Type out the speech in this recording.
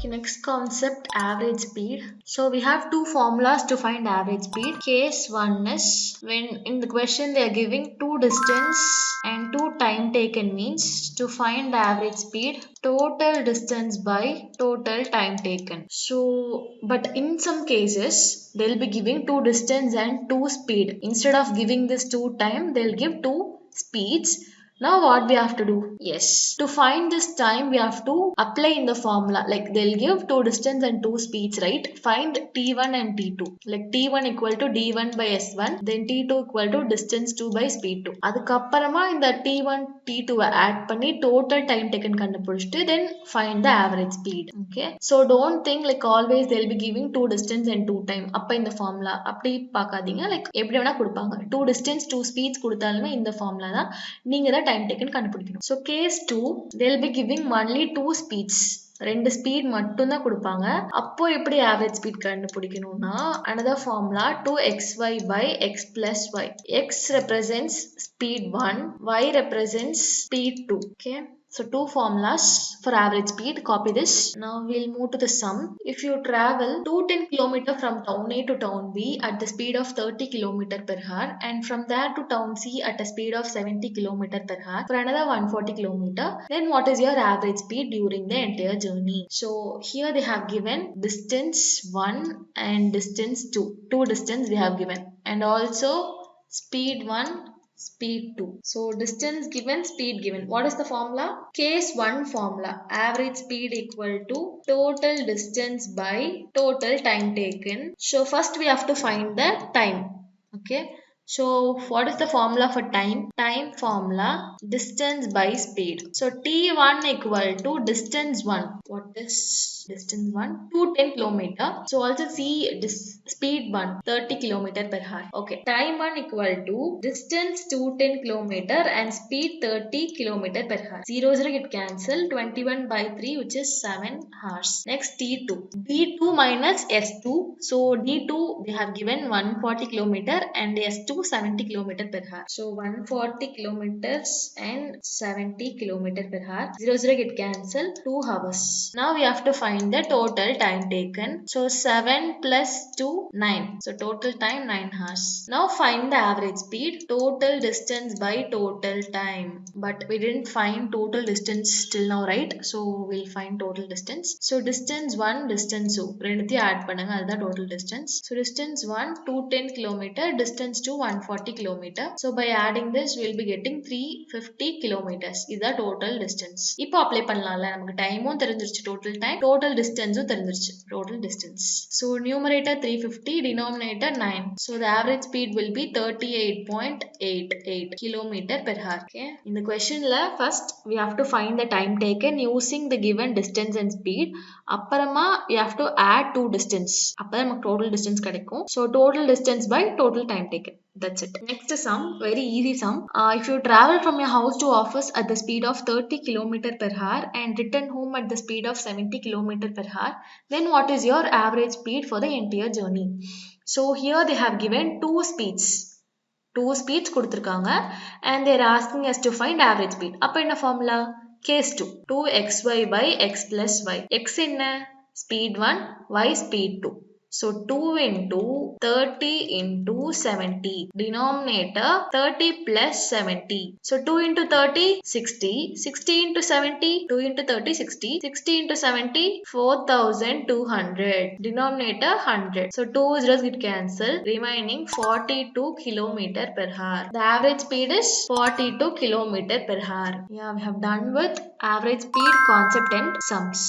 Okay, next concept, average speed. So we have two formulas to find average speed. Case 1 is when in the question they are giving two distance and two time taken, means to find the average speed, total distance by total time taken. So but in some cases they'll be giving two distance and two speed. Instead of giving this two time, they'll give two speeds. Now what we have to do? Yes. To find this time, we have to apply in the formula. Like they'll give two distance and two speeds, right? Find T1 and T2. Like T1 equal to D1 by S1. Then T2 equal to distance 2 by speed 2. அதுக்கப்புறமா இந்த T1, T2 add பண்ணி total time taken கண்டுபிடிச்சிட்டு then find the average speed. Okay. So don't think like always they'll be giving two distance and two time. அப்ப இந்த formula அப்படி பார்க்காதீங்க. Like எப்படி வேணா கொடுப்பாங்க. Two distance, two speeds கொடுத்தாலுமே இந்த formula தான். நீங்க தான் time taken கண்டுபிடிக்கணும். So case 2, they'll be giving only two speeds. ரெண்டு ஸ்பீட் மட்டும் தான் கொடுப்பாங்க. அப்போ எப்படி ஆவரேஜ் ஸ்பீட் கண்டுபிடிக்கணும்னா another formula 2xy by x plus y. X represents speed 1, y represents speed 2. Okay. So two formulas for average speed. Copy this. Now we'll move to the sum. If you travel 210 km from town A to town B at the speed of 30 km per hour and from there to town C at a speed of 70 km per hour for another 140 km, then what is your average speed during the entire journey? So here they have given distance 1 and distance 2. Two distance they have given, and also speed 1, speed 2. So distance given, speed given. What is the formula? Case 1 formula. Average speed equal to total distance by total time taken. So first we have to find the time. Okay. So what is the formula for time? Time formula, distance by speed. So T1 equal to distance 1. What is distance 1? 210 km. So also see speed 1, 30 km per hour. Okay. Time 1 equal to distance 210 km and speed 30 km per hour. 0 0 get cancelled. 21 by 3, which is 7 hours. Next T2. D2 minus S2. So D2 they have given 140 km and S2 70 km per hour. So 140 kilometers and 70 km per hour. 0 0 get cancelled. 2 hours. Now we have to find the total time taken. So 7 plus 2, 9. So total time 9 hours. Now find the average speed, total distance by total time. But we didn't find total distance till now, right? So we'll find total distance. So distance 1, distance 2. ரெண்டுத்தி add பண்ணுங்க, அதுதான் total distance. So distance 1, 210 km, distance 2, 140 km. So by adding this, we'll be getting 350 km. இதுதான் total distance. இப்போ apply பண்ணலாம்ல, நமக்கு டைமும் தெரிஞ்சிருச்சு, total time, total distance தெரிஞ்சிருச்சு, total distance. So numerator 350, denominator 9. So the average speed will be 38.88 km per hour. Okay. In the question first we have to find the time taken using the given distance and speed. அப்புறமா we have to add two distance. அப்பதான் நமக்கு total distance கிடைக்கும். So total distance by total time taken. That's it. Next sum, very easy sum. If you travel from your house to office at the speed of 30 km per hour and return home at the speed of 70 km per hour, then what is your average speed for the entire journey? So here they have given two speeds. Two speeds கொடுத்திருக்காங்க and they are asking us to find average speed. அப்ப என்ன formula? Case 2. 2xy by x plus y. X என்ன? Speed 1, y speed 2. So 2 into 30 into 70. Denominator 30 plus 70. So 2 into 30, 60. 60 into 70, 2 into 30, 60. 60 into 70, 4200. Denominator 100. So 2 zeros get cancelled. Remaining 42 km per hour. The average speed is 42 km per hour. Yeah, we have done with average speed concept and sums.